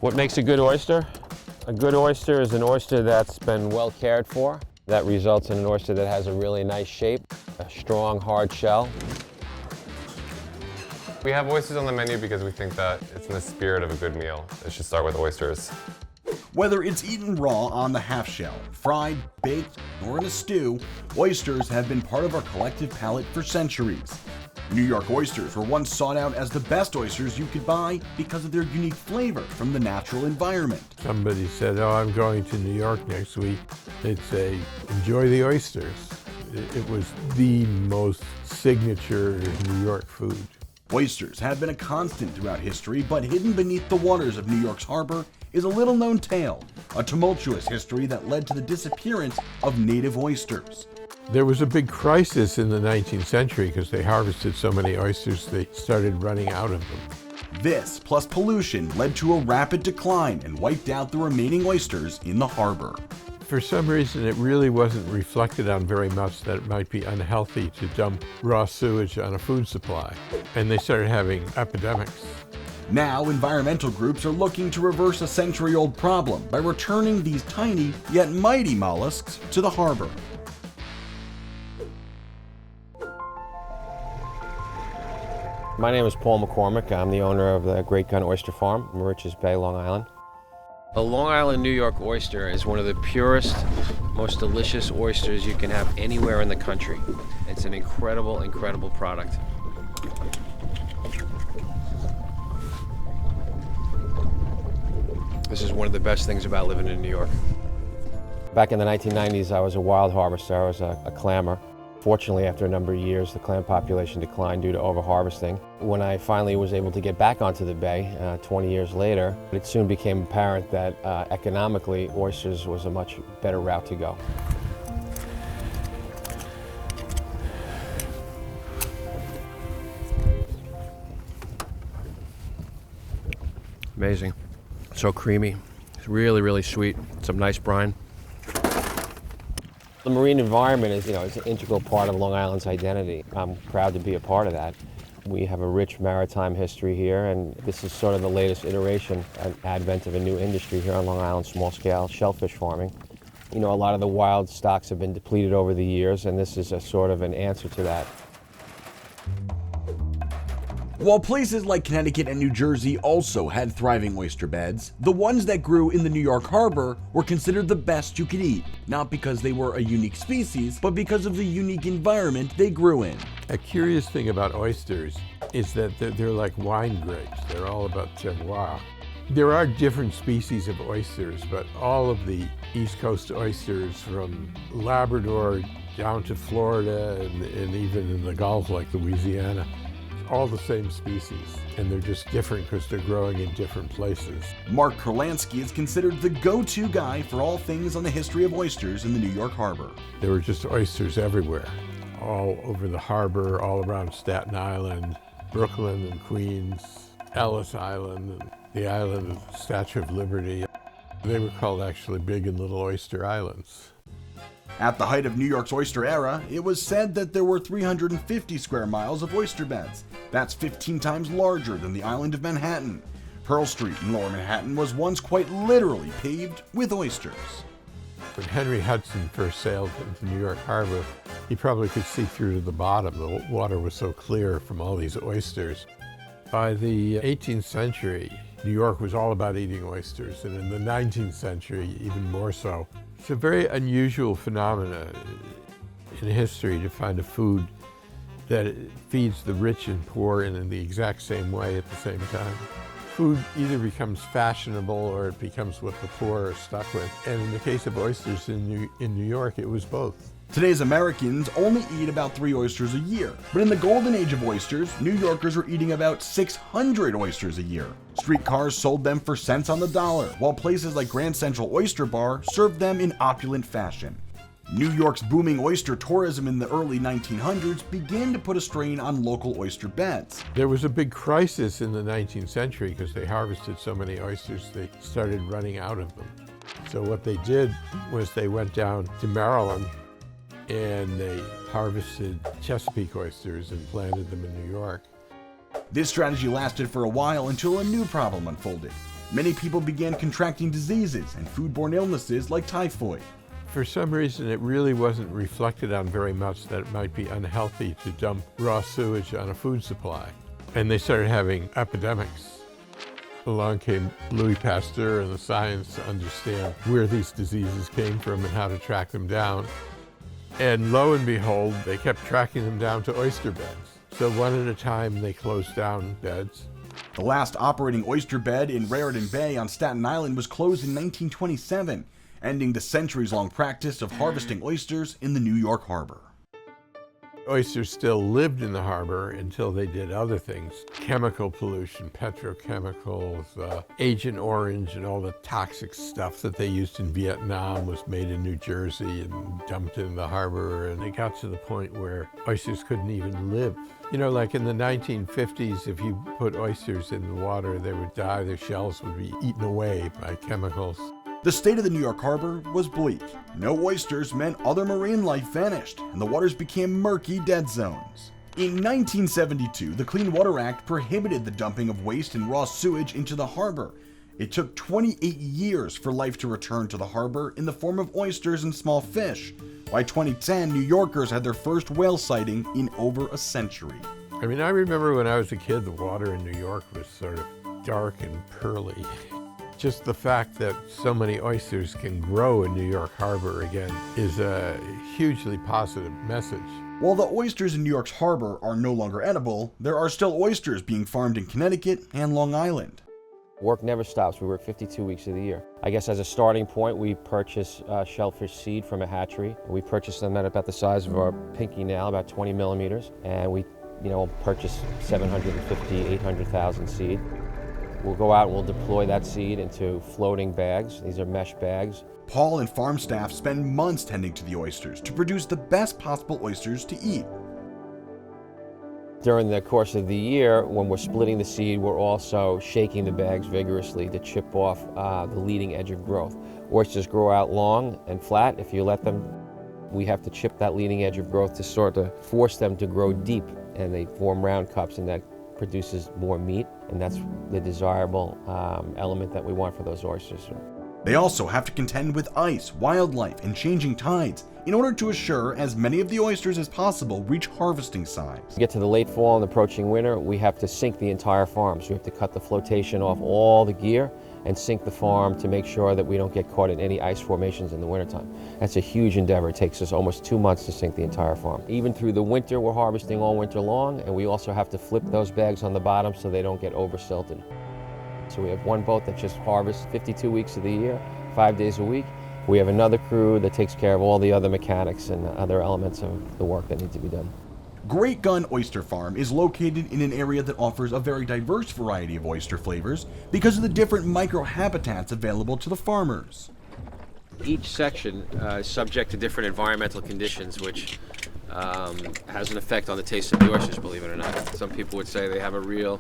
What makes a good oyster? A good oyster is an oyster that's been well cared for. That results in an oyster that has a really nice shape, a strong, hard shell. We have oysters on the menu because we think that it's in the spirit of a good meal. It should start with oysters. Whether it's eaten raw on the half shell, fried, baked, or in a stew, oysters have been part of our collective palate for centuries. New York oysters were once sought out as the best oysters you could buy because of their unique flavor from the natural environment. Somebody said, "Oh, I'm going to New York next week." They'd say, "Enjoy the oysters." It was the most signature New York food. Oysters have been a constant throughout history, but hidden beneath the waters of New York's harbor is a little-known tale, a tumultuous history that led to the disappearance of native oysters. There was a big crisis in the 19th century because they harvested so many oysters they started running out of them. This, plus pollution, led to a rapid decline and wiped out the remaining oysters in the harbor. For some reason, it really wasn't reflected on very much that it might be unhealthy to dump raw sewage on a food supply, and they started having epidemics. Now, environmental groups are looking to reverse a century-old problem by returning these tiny yet mighty mollusks to the harbor. My name is Paul McCormick. I'm the owner of the Great Gun Oyster Farm in Moriches Bay, Long Island. A Long Island, New York oyster is one of the purest, most delicious oysters you can have anywhere in the country. It's an incredible, incredible product. This is one of the best things about living in New York. Back in the 1990s, I was a wild harvester. I was a clammer. Fortunately, after a number of years, the clam population declined due to overharvesting. When I finally was able to get back onto the bay 20 years later, it soon became apparent that economically, oysters was a much better route to go. Amazing. So creamy. It's really, really sweet. Some nice brine. The marine environment is, is an integral part of Long Island's identity. I'm proud to be a part of that. We have a rich maritime history here, and this is sort of the latest iteration, an advent of a new industry here on Long Island, small-scale shellfish farming. A lot of the wild stocks have been depleted over the years, and this is a sort of an answer to that. While places like Connecticut and New Jersey also had thriving oyster beds, the ones that grew in the New York harbor were considered the best you could eat, not because they were a unique species, but because of the unique environment they grew in. A curious thing about oysters is that they're like wine grapes. They're all about terroir. There are different species of oysters, but all of the East Coast oysters from Labrador down to Florida and even in the Gulf like Louisiana, all the same species, and they're just different because they're growing in different places. Mark Kurlansky is considered the go-to guy for all things on the history of oysters in the New York harbor. There were just oysters everywhere, all over the harbor, all around Staten Island, Brooklyn and Queens, Ellis Island, and the island of Statue of Liberty. They were called actually Big and Little Oyster Islands. At the height of New York's oyster era, it was said that there were 350 square miles of oyster beds. That's 15 times larger than the island of Manhattan. Pearl Street in Lower Manhattan was once quite literally paved with oysters. When Henry Hudson first sailed into New York Harbor, he probably could see through to the bottom. The water was so clear from all these oysters. By the 18th century, New York was all about eating oysters, and in the 19th century, even more so. It's a very unusual phenomenon in history to find a food that feeds the rich and poor in the exact same way at the same time. Food either becomes fashionable or it becomes what the poor are stuck with. And in the case of oysters in New York, it was both. Today's Americans only eat about 3 oysters a year, but in the golden age of oysters, New Yorkers were eating about 600 oysters a year. Streetcars sold them for cents on the dollar, while places like Grand Central Oyster Bar served them in opulent fashion. New York's booming oyster tourism in the early 1900s began to put a strain on local oyster beds. There was a big crisis in the 19th century because they harvested so many oysters they started running out of them. So what they did was they went down to Maryland and they harvested Chesapeake oysters and planted them in New York. This strategy lasted for a while until a new problem unfolded. many people began contracting diseases and foodborne illnesses like typhoid. For some reason, it really wasn't reflected on very much that it might be unhealthy to dump raw sewage on a food supply. And they started having epidemics. Along came Louis Pasteur and the science to understand where these diseases came from and how to track them down. And lo and behold, they kept tracking them down to oyster beds. So one at a time, they closed down beds. The last operating oyster bed in Raritan Bay on Staten Island was closed in 1927, ending the centuries-long practice of harvesting oysters in the New York harbor. Oysters still lived in the harbor until they did other things. Chemical pollution, petrochemicals, Agent Orange, and all the toxic stuff that they used in Vietnam was made in New Jersey and dumped in the harbor. And it got to the point where oysters couldn't even live. You know, like in the 1950s, if you put oysters in the water, they would die. Their shells would be eaten away by chemicals. The state of the New York harbor was bleak. No oysters meant other marine life vanished, and the waters became murky dead zones. In 1972, the Clean Water Act prohibited the dumping of waste and raw sewage into the harbor. It took 28 years for life to return to the harbor in the form of oysters and small fish. By 2010, New Yorkers had their first whale sighting in over a century. I mean, I remember when I was a kid, the water in New York was sort of dark and pearly. Just the fact that so many oysters can grow in New York Harbor again is a hugely positive message. While the oysters in New York's harbor are no longer edible, there are still oysters being farmed in Connecticut and Long Island. Work never stops. We work 52 weeks of the year. I guess as a starting point, we purchase shellfish seed from a hatchery. We purchase them at about the size of our pinky nail, about 20 millimeters, and we purchase 750, 800,000 seed. We'll go out and we'll deploy that seed into floating bags. These are mesh bags. Paul and farm staff spend months tending to the oysters to produce the best possible oysters to eat. During the course of the year, when we're splitting the seed, we're also shaking the bags vigorously to chip off the leading edge of growth. Oysters grow out long and flat. If you let them, we have to chip that leading edge of growth to sort of force them to grow deep, and they form round cups, and that produces more meat, and that's the desirable element that we want for those oysters. They also have to contend with ice, wildlife, and changing tides in order to assure as many of the oysters as possible reach harvesting size. To get to the late fall and approaching winter, we have to sink the entire farm. So we have to cut the flotation off all the gear and sink the farm to make sure that we don't get caught in any ice formations in the wintertime. That's a huge endeavor. It takes us almost 2 months to sink the entire farm. Even through the winter, we're harvesting all winter long, and we also have to flip those bags on the bottom so they don't get over silted. So we have one boat that just harvests 52 weeks of the year, 5 days a week. We have another crew that takes care of all the other mechanics and other elements of the work that need to be done. Great Gun Oyster Farm is located in an area that offers a very diverse variety of oyster flavors because of the different microhabitats available to the farmers. Each section is subject to different environmental conditions, which has an effect on the taste of the oysters, believe it or not. Some people would say they have a real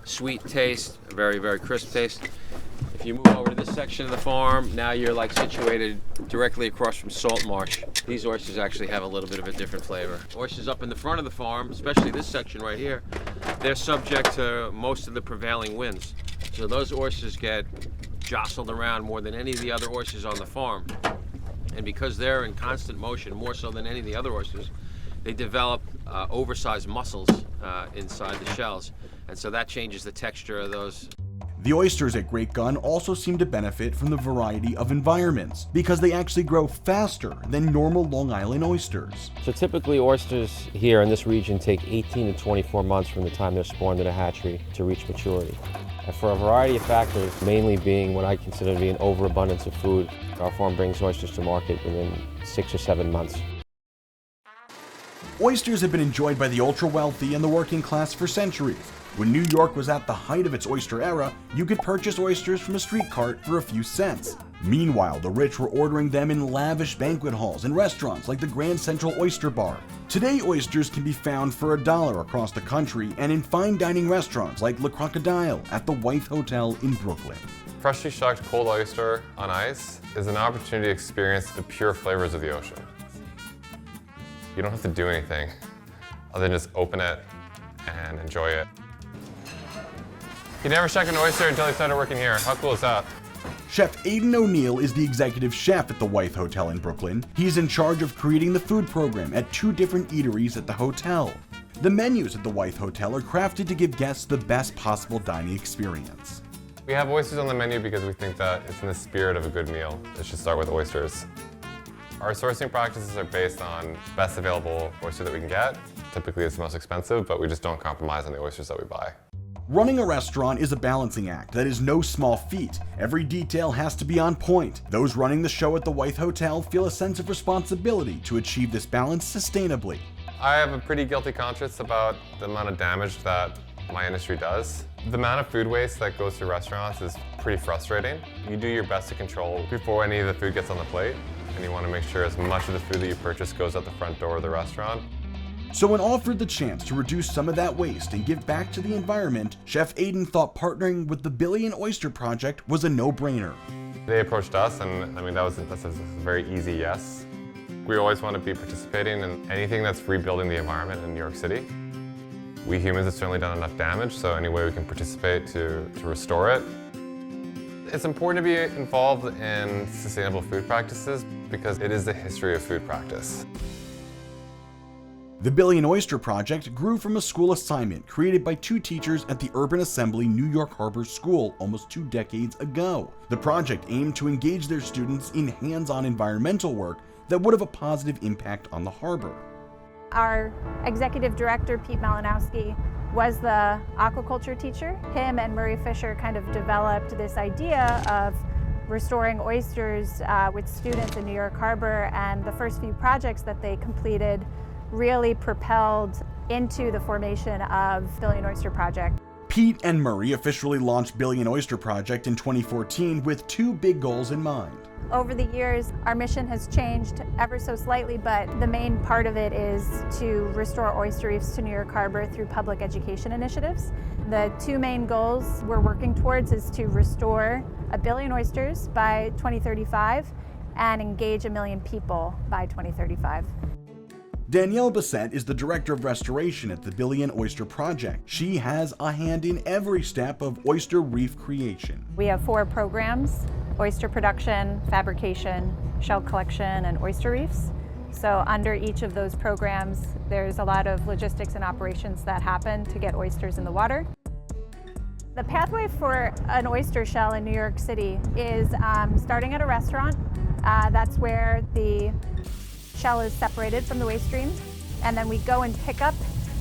sweet taste, a very, very crisp taste. If you move over to this section of the farm, now you're like situated directly across from salt marsh. These oysters actually have a little bit of a different flavor. Oysters up in the front of the farm, especially this section right here, they're subject to most of the prevailing winds. So those oysters get jostled around more than any of the other oysters on the farm. And because they're in constant motion, more so than any of the other oysters, they develop oversized muscles inside the shells. And so that changes the texture of those. The oysters at Great Gun also seem to benefit from the variety of environments because they actually grow faster than normal Long Island oysters. So typically oysters here in this region take 18 to 24 months from the time they're spawned in a hatchery to reach maturity. And for a variety of factors, mainly being what I consider to be an overabundance of food, our farm brings oysters to market within 6 or 7 months. Oysters have been enjoyed by the ultra-wealthy and the working class for centuries. When New York was at the height of its oyster era, you could purchase oysters from a street cart for a few cents. Meanwhile, the rich were ordering them in lavish banquet halls and restaurants like the Grand Central Oyster Bar. Today, oysters can be found for $1 across the country and in fine dining restaurants like Le Crocodile at the Wythe Hotel in Brooklyn. Freshly shucked cold oyster on ice is an opportunity to experience the pure flavors of the ocean. You don't have to do anything other than just open it and enjoy it. He never shucked an oyster until he started working here. How cool is that? Chef Aidan O'Neill is the executive chef at the Wythe Hotel in Brooklyn. He's in charge of creating the food program at 2 different eateries at the hotel. The menus at the Wythe Hotel are crafted to give guests the best possible dining experience. We have oysters on the menu because we think that it's in the spirit of a good meal. It should start with oysters. Our sourcing practices are based on best available oyster that we can get. Typically it's the most expensive, but we just don't compromise on the oysters that we buy. Running a restaurant is a balancing act that is no small feat. Every detail has to be on point. Those running the show at the Wythe Hotel feel a sense of responsibility to achieve this balance sustainably. I have a pretty guilty conscience about the amount of damage that my industry does. The amount of food waste that goes through restaurants is pretty frustrating. You do your best to control before any of the food gets on the plate, and you want to make sure as much of the food that you purchase goes out the front door of the restaurant. So when offered the chance to reduce some of that waste and give back to the environment, Chef Aidan thought partnering with the Billion Oyster Project was a no-brainer. They approached us, and I mean that's a very easy yes. We always want to be participating in anything that's rebuilding the environment in New York City. We humans have certainly done enough damage, so any way we can participate to restore it. It's important to be involved in sustainable food practices because it is the history of food practice. The Billion Oyster Project grew from a school assignment created by 2 teachers at the Urban Assembly New York Harbor School almost 2 decades ago. The project aimed to engage their students in hands-on environmental work that would have a positive impact on the harbor. Our executive director, Pete Malinowski, was the aquaculture teacher. Him and Murray Fisher kind of developed this idea of restoring oysters with students in New York Harbor, and the first few projects that they completed really propelled into the formation of Billion Oyster Project. Pete and Murray officially launched Billion Oyster Project in 2014 with 2 big goals in mind. Over the years, our mission has changed ever so slightly, but the main part of it is to restore oyster reefs to New York Harbor through public education initiatives. The 2 main goals we're working towards is to restore 1 billion oysters by 2035 and engage 1 million people by 2035. Danielle Bassett is the Director of Restoration at the Billion Oyster Project. She has a hand in every step of oyster reef creation. We have 4 programs: oyster production, fabrication, shell collection, and oyster reefs. So under each of those programs, there's a lot of logistics and operations that happen to get oysters in the water. The pathway for an oyster shell in New York City is starting at a restaurant. That's where the shell is separated from the waste stream, and then we go and pick up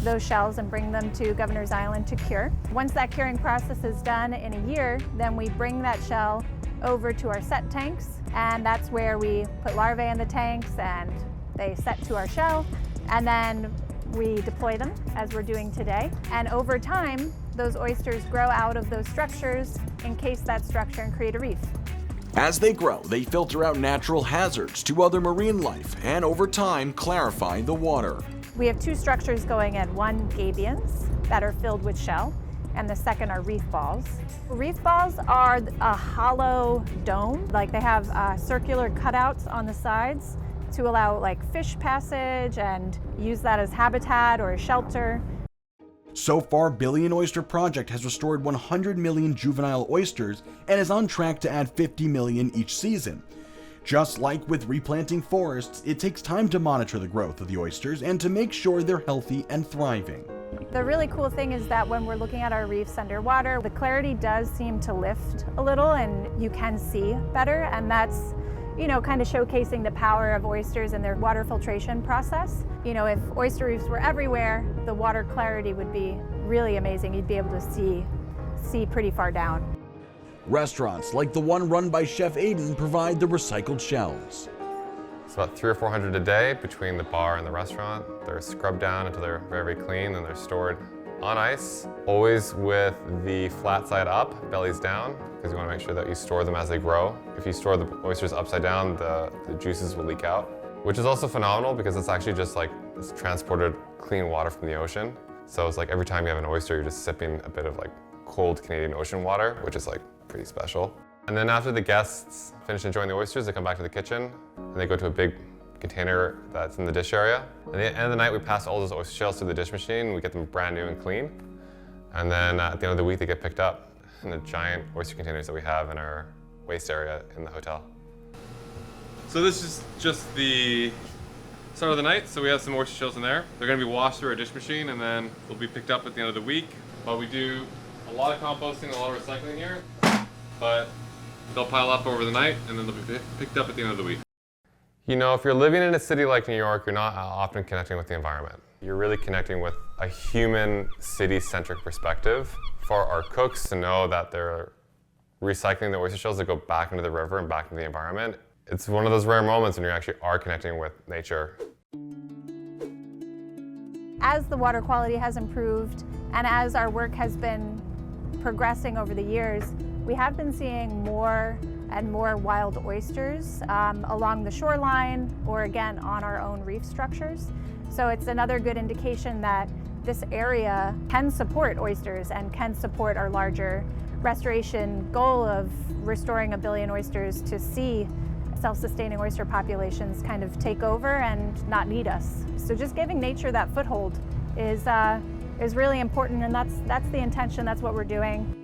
those shells and bring them to Governor's Island to cure. Once that curing process is done in a year, then we bring that shell over to our set tanks, and that's where we put larvae in the tanks and they set to our shell, and then we deploy them as we're doing today. And over time, those oysters grow out of those structures, encase that structure, and create a reef. As they grow, they filter out natural hazards to other marine life and over time clarify the water. We have 2 structures going in, one gabions that are filled with shell, and the second are reef balls. Reef balls are a hollow dome, like they have circular cutouts on the sides to allow like fish passage and use that as habitat or shelter. So far, Billion Oyster Project has restored 100 million juvenile oysters and is on track to add 50 million each season. Just like with replanting forests, it takes time to monitor the growth of the oysters and to make sure they're healthy and thriving. The really cool thing is that when we're looking at our reefs underwater, the clarity does seem to lift a little and you can see better, and that's kind of showcasing the power of oysters and their water filtration process. If oyster reefs were everywhere, the water clarity would be really amazing. You'd be able to see pretty far down. Restaurants like the one run by Chef Aidan provide the recycled shells. It's about 300 or 400 a day between the bar and the restaurant. They're scrubbed down until they're very clean, and they're stored on ice, always with the flat side up, bellies down, because you want to make sure that you store them as they grow. If you store the oysters upside down, the juices will leak out, which is also phenomenal because it's actually just like it's transported clean water from the ocean. So it's like every time you have an oyster, you're just sipping a bit of like cold Canadian ocean water, which is like pretty special. And then after the guests finish enjoying the oysters, they come back to the kitchen and they go to a big container that's in the dish area. At the end of the night, we pass all those oyster shells through the dish machine. We get them brand new and clean. And then at the end of the week, they get picked up. in the giant oyster containers that we have in our waste area in the hotel. So this is just the start of the night. So we have some oyster shells in there. They're gonna be washed through our dish machine and then they'll be picked up at the end of the week. But we do a lot of composting, a lot of recycling here, but they'll pile up over the night and then they'll be picked up at the end of the week. You know, if you're living in a city like New York, you're not often connecting with the environment. You're really connecting with a human, city-centric perspective. For our cooks to know that they're recycling the oyster shells that go back into the river and back into the environment, it's one of those rare moments when you actually are connecting with nature. As the water quality has improved and as our work has been progressing over the years, we have been seeing more and more wild oysters along the shoreline or again on our own reef structures. So it's another good indication that this area can support oysters and can support our larger restoration goal of restoring 1 billion oysters to see self-sustaining oyster populations kind of take over and not need us. So just giving nature that foothold is really important, and that's the intention, that's what we're doing.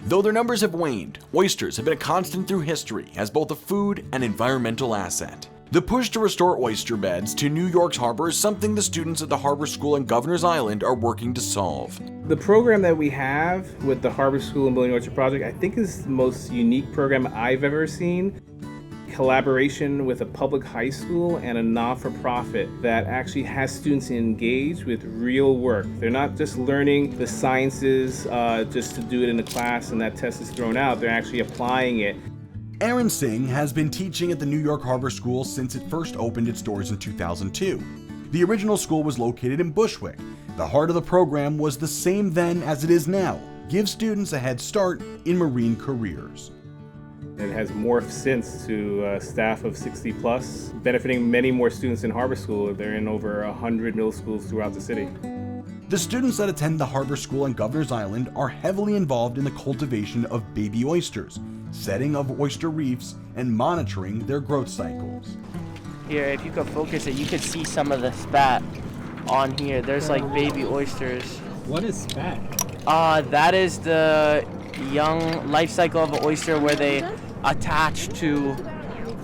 Though their numbers have waned, oysters have been a constant through history as both a food and environmental asset. The push to restore oyster beds to New York's harbor is something the students at the Harbor School on Governor's Island are working to solve. The program that we have with the Harbor School and Billion Oyster Project, I think is the most unique program I've ever seen. Collaboration with a public high school and a not-for-profit that actually has students engaged with real work. They're not just learning the sciences just to do it in the class and that test is thrown out. They're actually applying it. Aaron Singh has been teaching at the New York Harbor School since it first opened its doors in 2002. The original school was located in Bushwick. The heart of the program was the same then as it is now: give students a head start in marine careers. It has morphed since to a staff of 60 plus, benefiting many more students in Harbor School. They're in over 100 middle schools throughout the city. The students that attend the Harbor School on Governor's Island are heavily involved in the cultivation of baby oysters, setting of oyster reefs, and monitoring their growth cycles. Here, if you could focus it, you could see some of the spat on here. There's like baby oysters. What is spat? That is the young life cycle of an oyster where they attach to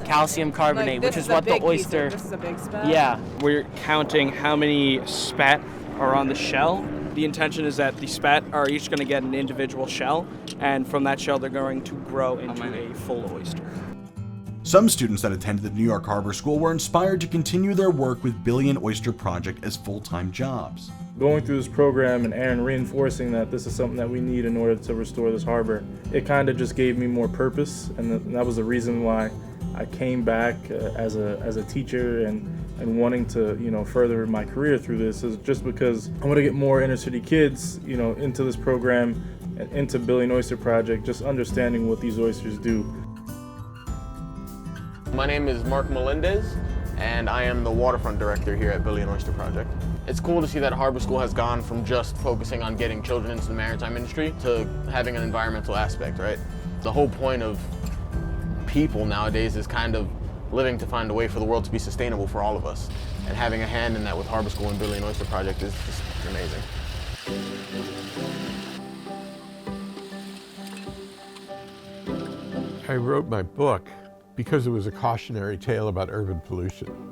calcium carbonate, which is what the oyster. This is a big spat. Yeah. We're counting how many spat are on the shell. The intention is that the spat are each going to get an individual shell, and from that shell they're going to grow into a full oyster. Some students that attended the New York Harbor School were inspired to continue their work with Billion Oyster Project as full-time jobs. Going through this program and Aaron reinforcing that this is something that we need in order to restore this harbor, it kind of just gave me more purpose, and that was the reason why I came back as a teacher and wanting to further my career through this, is just because I want to get more inner city kids into this program and into Billion Oyster Project, just understanding what these oysters do. My name is Mark Melendez, and I am the waterfront director here at Billion Oyster Project. It's cool to see that Harbor School has gone from just focusing on getting children into the maritime industry to having an environmental aspect, right? The whole point of people nowadays is kind of living to find a way for the world to be sustainable for all of us. And having a hand in that with Harbor School and Billion Oyster Project is just amazing. I wrote my book because it was a cautionary tale about urban pollution.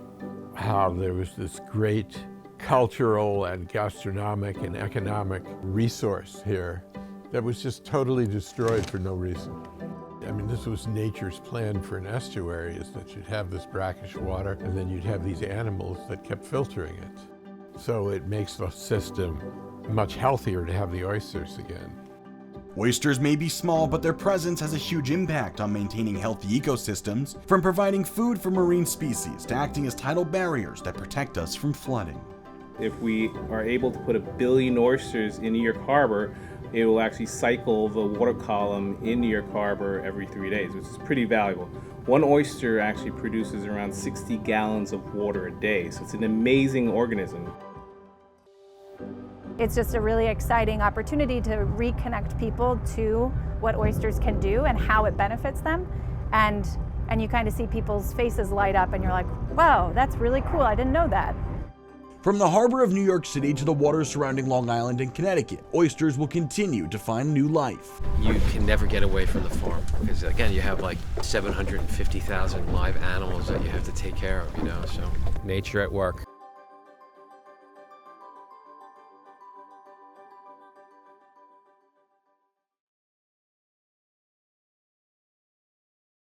How there was this great cultural and gastronomic and economic resource here that was just totally destroyed for no reason. I mean, this was nature's plan for an estuary, is that you'd have this brackish water and then you'd have these animals that kept filtering it. So it makes the system much healthier to have the oysters again. Oysters may be small, but their presence has a huge impact on maintaining healthy ecosystems, from providing food for marine species to acting as tidal barriers that protect us from flooding. If we are able to put 1 billion oysters in New York Harbor, it will actually cycle the water column in New York Harbor every 3 days, which is pretty valuable. One oyster actually produces around 60 gallons of water a day, so it's an amazing organism. It's just a really exciting opportunity to reconnect people to what oysters can do and how it benefits them. And you kind of see people's faces light up and you're like, wow, that's really cool, I didn't know that. From the harbor of New York City to the waters surrounding Long Island and Connecticut, oysters will continue to find new life. You can never get away from the farm because, again, you have like 750,000 live animals that you have to take care of, so nature at work.